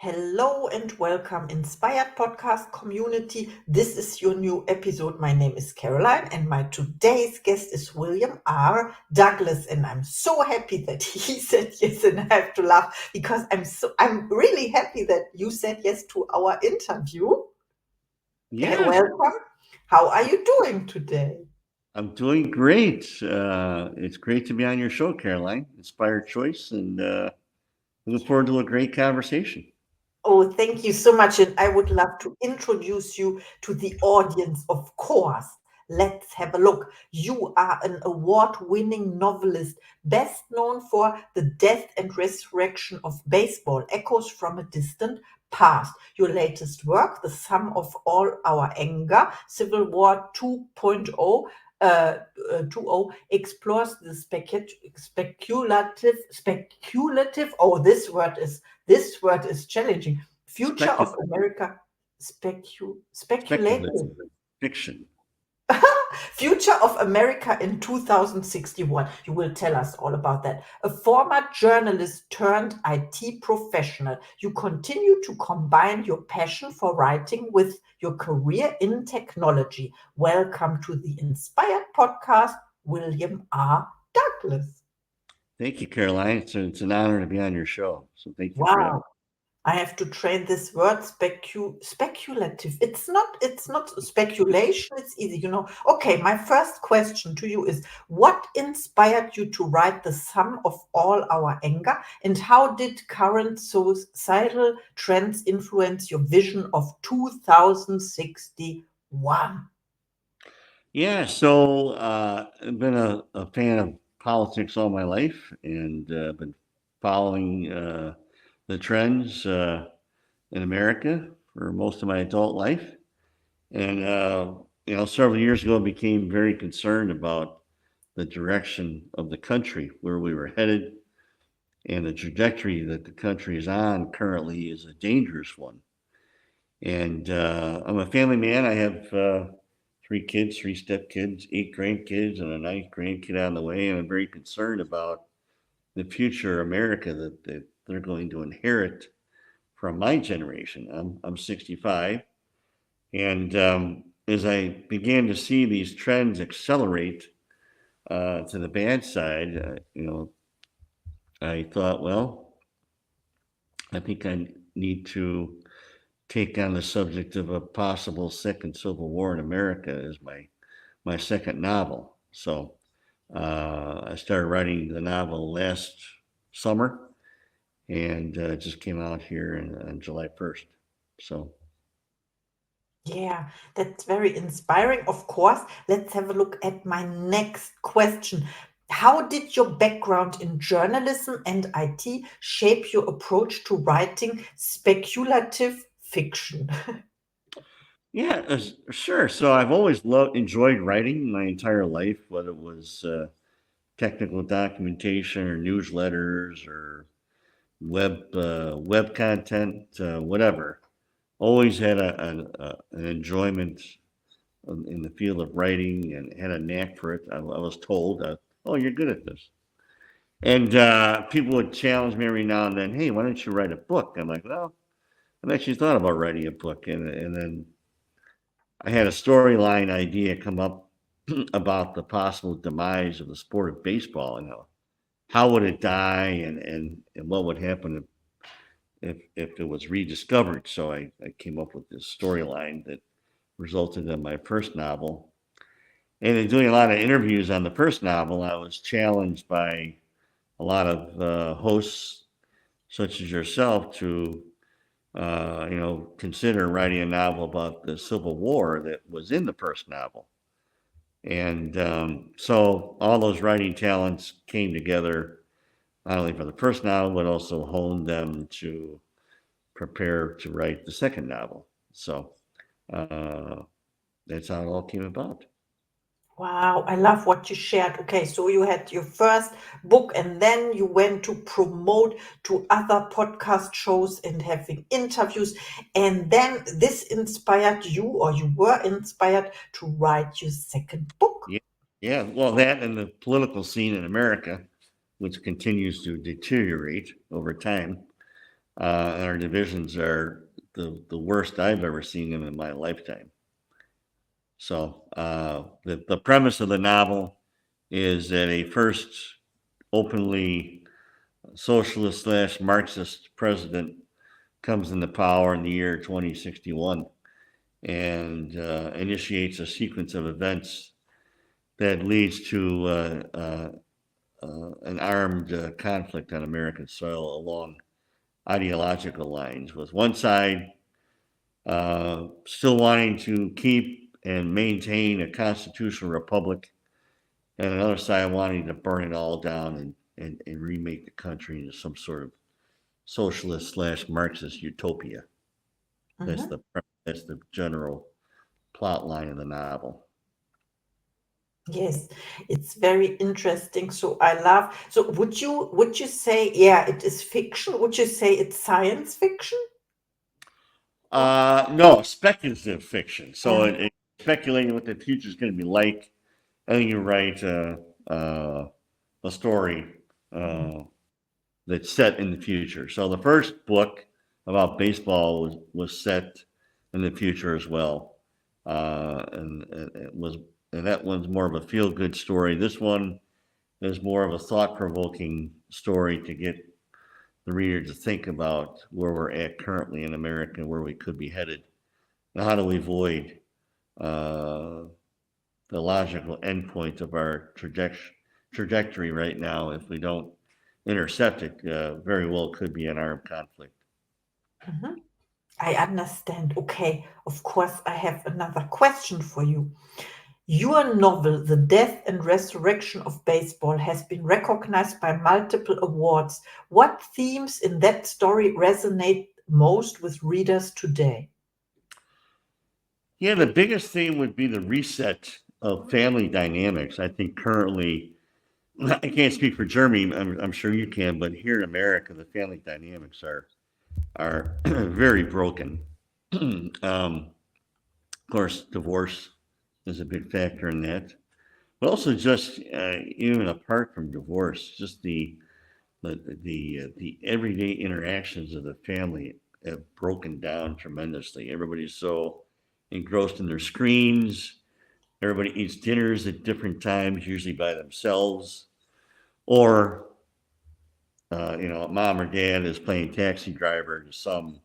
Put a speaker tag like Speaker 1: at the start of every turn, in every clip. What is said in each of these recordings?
Speaker 1: Hello and welcome, Inspired Podcast community. This is your new episode. My name is Caroline, and my today's guest is William R. Douglas. And I'm so happy that he said yes, and I have to laugh because I'm really happy that you said yes to our interview.
Speaker 2: Yeah,
Speaker 1: Welcome. How are you doing today?
Speaker 2: I'm doing great. It's great to be on your show, Caroline. Inspired choice, and looking forward to a great conversation.
Speaker 1: Oh, thank you so much. And I would love to introduce you to the audience, of course. Let's have a look. You are an award winning novelist, best known for The Death and Resurrection of Baseball, Echoes from a Distant Past. Your latest work, The Sum of All Our Anger, Civil War 2.0, uh, 2.0 explores the speculative. Oh, this word is challenging. Future of
Speaker 2: Speculative,
Speaker 1: America,
Speaker 2: speculative
Speaker 1: speculative.
Speaker 2: fiction.
Speaker 1: Future of America in 2061. You will tell us all about that. A former journalist turned IT professional. You continue to combine your passion for writing with your career in technology. Welcome to the Inspired Podcast, William R. Douglas.
Speaker 2: Thank you, Caroline. It's an honor to be on your show. So thank you for that.
Speaker 1: Wow. I have to train this word speculative. It's not speculation, it's easy. Okay, my first question to you is what inspired you to write The Sum of All Our Anger, and how did current societal trends influence your vision of 2061?
Speaker 2: I've been a fan of politics all my life, and been following the trends in America for most of my adult life. And several years ago, I became very concerned about the direction of the country, where we were headed, and the trajectory that the country is on currently is a dangerous one. And I'm a family man. I have three kids, three stepkids, eight grandkids, and a ninth grandkid on the way. And I'm very concerned about the future America that they're going to inherit from my generation. I'm 65. And as I began to see these trends accelerate to the bad side, I thought, well, I think I need to take on the subject of a possible second civil war in America as my second novel. So I started writing the novel last summer, and it just came out here on July 1st. So
Speaker 1: Yeah, that's very inspiring, of course. Let's have a look at my next question. How did your background in journalism and IT shape your approach to writing speculative fiction?
Speaker 2: yeah, sure. So I've always enjoyed writing my entire life, whether it was technical documentation or newsletters or web content, whatever. Always had an enjoyment in the field of writing and had a knack for it. I was told, "Oh, you're good at this," and people would challenge me every now and then. Hey, why don't you write a book? I'm like, well, I've actually thought about writing a book, and then I had a storyline idea come up about the possible demise of the sport of baseball. How would it die, and what would happen if it was rediscovered? So I came up with this storyline that resulted in my first novel. And in doing a lot of interviews on the first novel, I was challenged by a lot of hosts, such as yourself, to consider writing a novel about the Civil War that was in the first novel. And so all those writing talents came together, not only for the first novel, but also honed them to prepare to write the second novel. So uh, that's how it all came about.
Speaker 1: Wow, I love what you shared. Okay, so you had your first book and then you went to promote to other podcast shows and having interviews. And then this inspired you, or you were inspired to write your second book.
Speaker 2: Yeah, yeah. Well, that and the political scene in America, which continues to deteriorate over time, and our divisions are the worst I've ever seen them in my lifetime. So the premise of the novel is that a first openly socialist slash Marxist president comes into power in the year 2061 and initiates a sequence of events that leads to an armed conflict on American soil along ideological lines, with one side still wanting to keep and maintain a constitutional republic, and another side wanting to burn it all down and remake the country into some sort of socialist slash Marxist utopia. That's
Speaker 1: Mhm.
Speaker 2: that's the general plot line of the novel.
Speaker 1: Yes, it's very interesting. So I love. So would you say, yeah, it is fiction? Would you say it's science fiction?
Speaker 2: No, speculative fiction. So
Speaker 1: Yeah.
Speaker 2: it's speculating what the future is going to be like. And then you write a story uh, that's set in the future. So the first book about baseball was set in the future as well, and it was and that one's more of a feel good story. This one is more of a thought provoking story to get the reader to think about where we're at currently in America, where we could be headed, and how do we avoid uh, the logical endpoint of our trajectory right now. If we don't intercept it, very well could be an armed conflict.
Speaker 1: Mhm. I understand. Okay, of course, I have another question for you. Your novel, The Death and Resurrection of Baseball, has been recognized by multiple awards. What themes in that story resonate most with readers today?
Speaker 2: Yeah, the biggest thing would be the reset of family dynamics. I think currently, I can't speak for Germany. I'm sure you can, but here in America, the family dynamics are very broken. Of course, divorce is a big factor in that, but also just even apart from divorce, just the everyday interactions of the family have broken down tremendously. Everybody's so engrossed in their screens. Everybody eats dinners at different times, usually by themselves, or mom or dad is playing taxi driver to some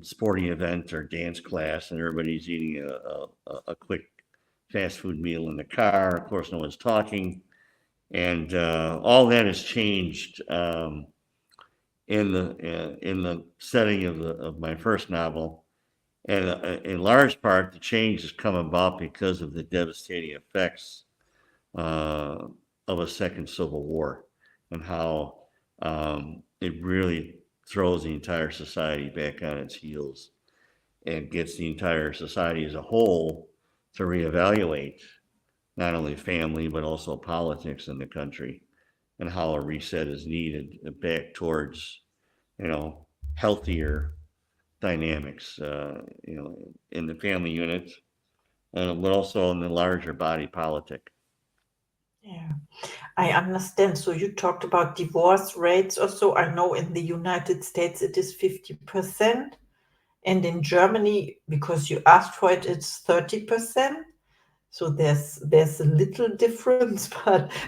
Speaker 2: sporting event or dance class, and everybody's eating a quick fast food meal in the car. Of course, no one's talking, and all that has changed in the setting of my first novel, and in large part, the change has come about because of the devastating effects uh, of a second civil war, and how it really throws the entire society back on its heels and gets the entire society as a whole to reevaluate not only family but also politics in the country, and how a reset is needed back towards healthier dynamics, in the family unit, but also in the larger body politic.
Speaker 1: Yeah, I understand. So you talked about divorce rates also. I know in the United States it is 50%, and in Germany, because you asked for it, it's 30%. So there's a little difference,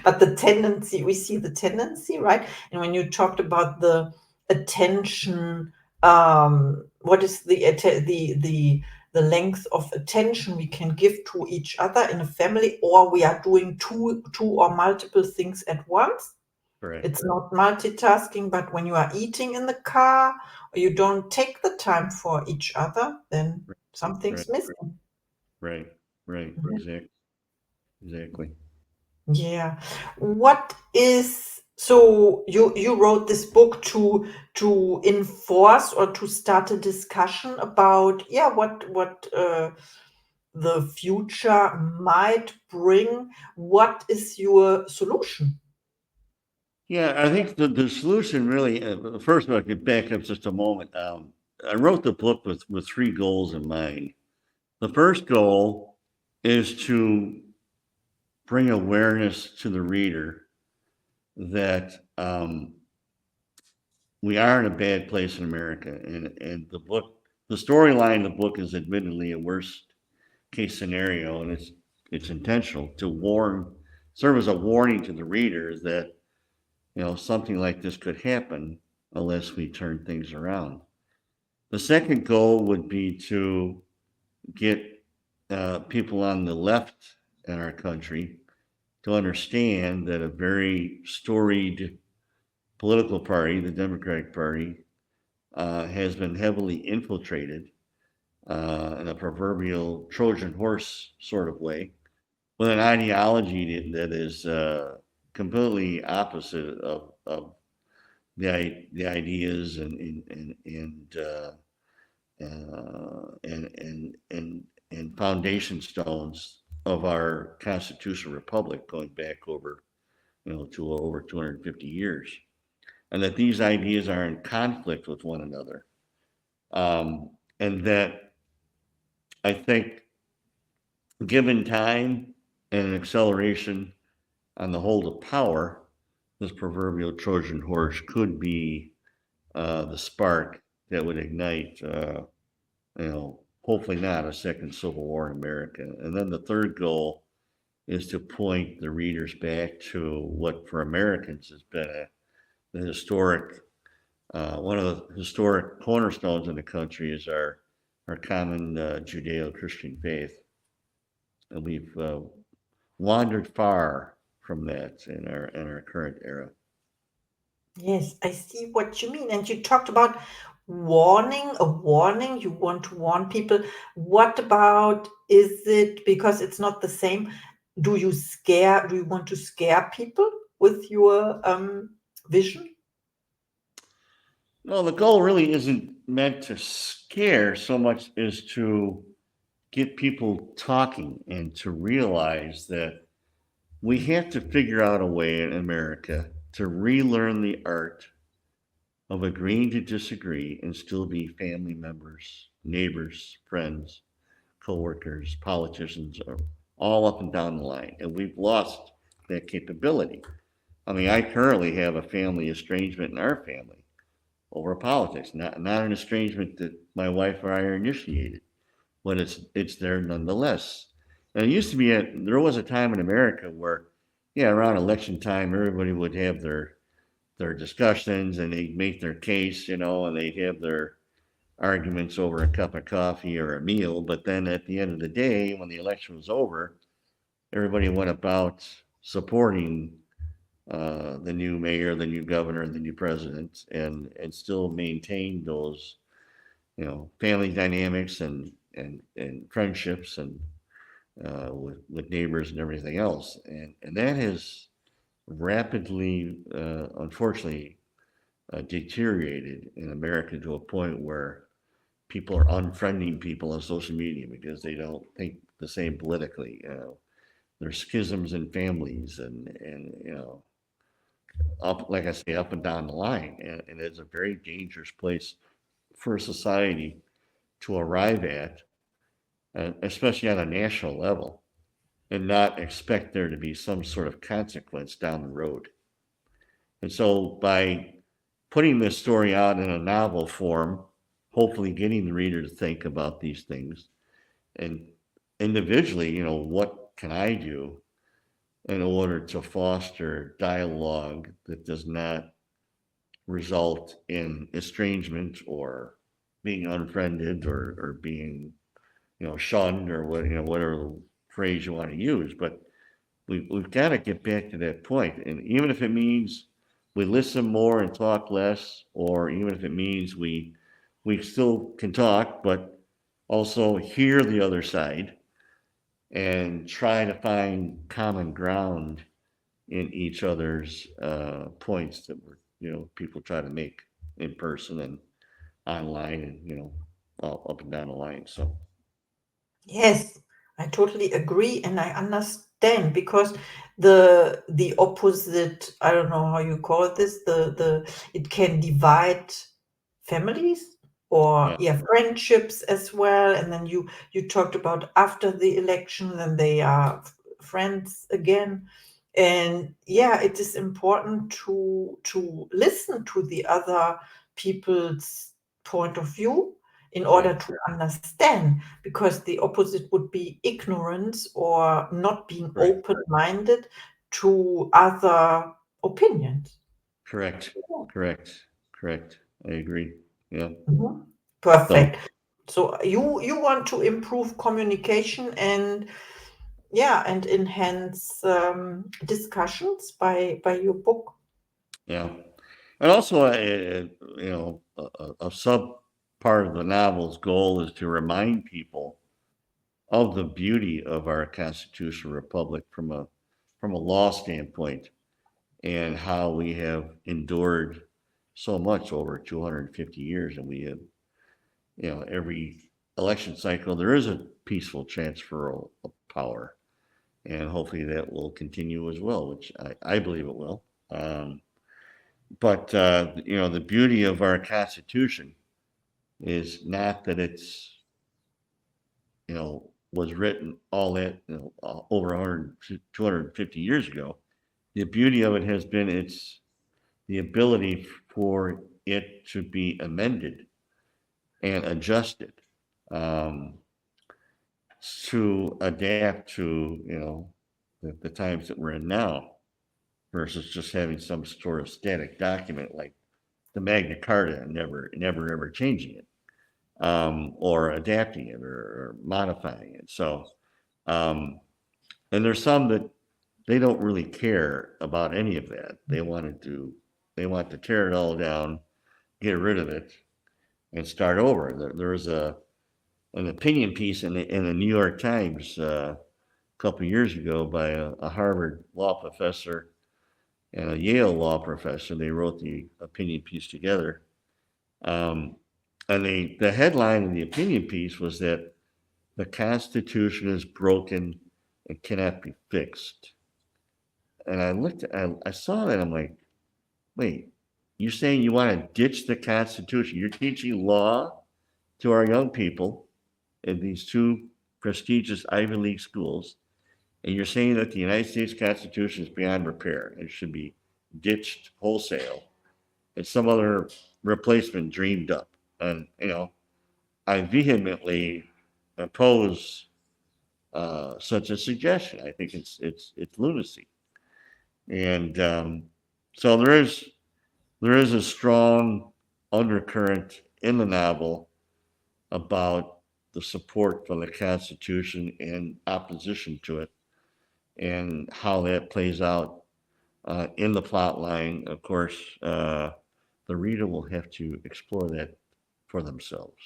Speaker 1: but the tendency, we see the tendency, right? And when you talked about the attention, what is the length of attention we can give to each other in a family, or we are doing two or multiple things at once.
Speaker 2: Correct.
Speaker 1: It's not multitasking, but when you are eating in the car or you don't take the time for each other, then
Speaker 2: Right.
Speaker 1: something's missing.
Speaker 2: Right. Right.
Speaker 1: Mhm.
Speaker 2: Exactly. Exactly.
Speaker 1: Yeah. What is so you wrote this book to enforce or to start a discussion about, yeah, what the future might bring. What is your solution?
Speaker 2: Yeah, I think the solution really, first of all, I could back up just a moment. I wrote the book with three goals in mind. The first goal is to bring awareness to the reader that we are in a bad place in America, and the storyline of the book is admittedly a worst case scenario, and it's intentional to serve as a warning to the readers that something like this could happen unless we turn things around. The second goal would be to get people on the left in our country to understand that a very storied political party, the Democratic Party, has been heavily infiltrated in a proverbial Trojan horse sort of way with an ideology that is completely opposite of the ideas and foundation stones of our constitutional republic going back over to over 250 years, and that these ideas are in conflict with one another, and that I think given time and an acceleration on the hold of power, this proverbial Trojan horse could be the spark that would ignite, hopefully not a second civil war in America. And then the third goal is to point the readers back to what for Americans has been the historic, one of the historic cornerstones in the country is our common Judeo-Christian faith. And we've wandered far from that in our current era.
Speaker 1: Yes, I see what you mean. And you talked about warning, a warning. You want to warn people. What about, is it because it's not the same? Do you want to scare people with your vision?
Speaker 2: Well, the goal really isn't meant to scare so much as to get people talking and to realize that we have to figure out a way in America to relearn the art of agreeing to disagree and still be family members, neighbors, friends, coworkers, politicians, all up and down the line. And we've lost that capability. I mean, I currently have a family estrangement in our family over politics, not an estrangement that my wife or I are initiated, but it's there nonetheless. And it used to be there was a time in America where, yeah, around election time, everybody would have their discussions and they'd make their case, and they'd have their arguments over a cup of coffee or a meal. But then at the end of the day, when the election was over, everybody went about supporting the new mayor, the new governor, the new president, and still maintained those family dynamics and friendships and with neighbors and everything else, and that has rapidly, unfortunately, deteriorated in America to a point where people are unfriending people on social media because they don't think the same politically. There's schisms in families, and up, like I say, up and down the line, and it's a very dangerous place for society to arrive at, especially on a national level, and not expect there to be some sort of consequence down the road. And so by putting this story out in a novel form, hopefully getting the reader to think about these things and individually, what can I do in order to foster dialogue that does not result in estrangement or being unfriended or being, shunned or whatever phrase you want to use. But we've got to get back to that point. And even if it means we listen more and talk less, or even if it means we still can talk, but also hear the other side and try to find common ground in each other's points that we're, people try to make in person and online and, all up and down the line. So,
Speaker 1: Yes, I totally agree, and I understand because the opposite, I don't know how you call this, the it can divide families or
Speaker 2: yeah.
Speaker 1: yeah, friendships as well. And then you talked about after the election, then they are friends again. And yeah, it is important to listen to the other people's point of view in order
Speaker 2: Right.
Speaker 1: to understand, because the opposite would be ignorance or not being
Speaker 2: Correct.
Speaker 1: open-minded to other opinions.
Speaker 2: Correct. Correct. Correct. I agree. Yeah.
Speaker 1: Mhm.
Speaker 2: So
Speaker 1: Perfect. So you want to improve communication and yeah, and enhance discussions by your book.
Speaker 2: yeah, and also, a sub part of the novel's goal is to remind people of the beauty of our constitutional republic from a law standpoint, and how we have endured so much over 250 years, and we have, every election cycle there is a peaceful transfer of power, and hopefully that will continue as well, which I believe it will. But the beauty of our Constitution is not that it's, was written all that, over 100, 250 years ago. The beauty of it has been its the ability for it to be amended and adjusted, um, to adapt to, the times that we're in now, versus just having some sort of static document like the Magna Carta and never ever changing it, or adapting it, or modifying it. So, um, and there's some that they don't really care about any of that. They want to tear it all down, get rid of it, and start over. There was an opinion piece in the New York Times, a couple of years ago, by a Harvard law professor and a Yale law professor. They wrote the opinion piece together. Um, and the headline of the opinion piece was that the Constitution is broken and cannot be fixed. And I saw that. I'm like, wait, you saying you want to ditch the Constitution? You're teaching law to our young people in these two prestigious Ivy League schools, and you're saying that the United States Constitution is beyond repair and should be ditched wholesale, and some other replacement dreamed up. And I vehemently oppose such a suggestion. I think it's lunacy, and so there is a strong undercurrent in the novel about the support for the Constitution and opposition to it, and how that plays out in the plot line. Of course, the reader will have to explore that for themselves.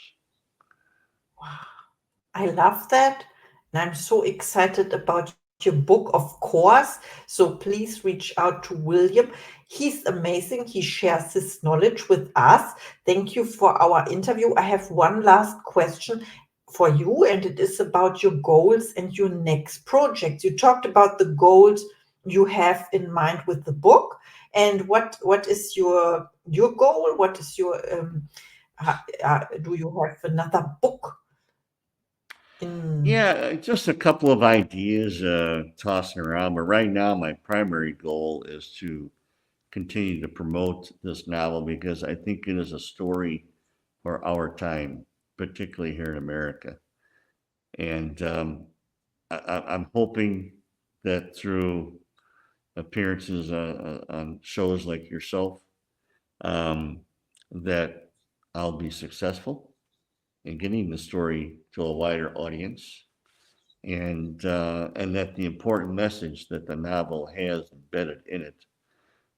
Speaker 1: I love that. And I'm so excited about your book, of course. So please reach out to William. He's amazing. He shares his knowledge with us. Thank you for our interview. I have one last question for you, and it is about your goals and your next project. You talked about the goals you have in mind with the book. And what is your goal? What is your do you have another book in?
Speaker 2: Yeah, just a couple of ideas tossing around, but right now my primary goal is to continue to promote this novel, because I think it is a story for our time, particularly here in America. And I'm hoping that through appearances on shows like yourself, um, that I'll be successful in getting the story to a wider audience, and that the important message that the novel has embedded in it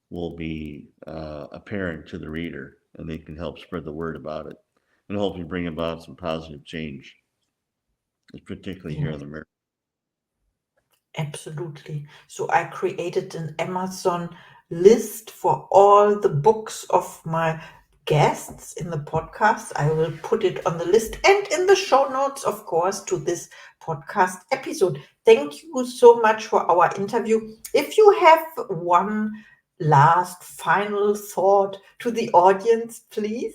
Speaker 2: will be apparent to the reader, and they can help spread the word about it, and hopefully bring about some positive change, particularly here in
Speaker 1: Yes.
Speaker 2: America.
Speaker 1: Absolutely. So I created an Amazon list for all the books of my guests in the podcast. I will put it on the list and in the show notes, of course, to this podcast episode. Thank you so much for our interview. If you have one last final thought to the audience, please,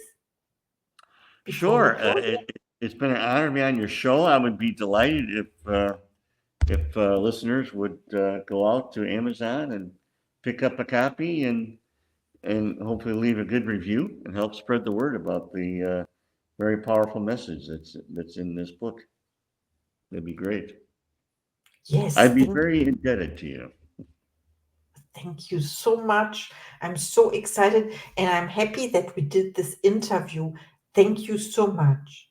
Speaker 1: before we
Speaker 2: Sure,
Speaker 1: close.
Speaker 2: it's been an honor to be on your show. I would be delighted if if listeners would go out to Amazon and pick up a copy and hopefully leave a good review and help spread the word about the very powerful message that's in this book. That'd be great.
Speaker 1: Yes,
Speaker 2: I'd be very indebted to you.
Speaker 1: thank you so much. I'm so excited and I'm happy that we did this interview. Thank you so much.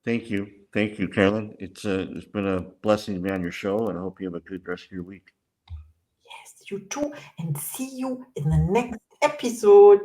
Speaker 2: Thank you, Carolyn. It's been a blessing to be on your show, and I hope you have a good rest of your week.
Speaker 1: Yes, you too. And see you in the next episode.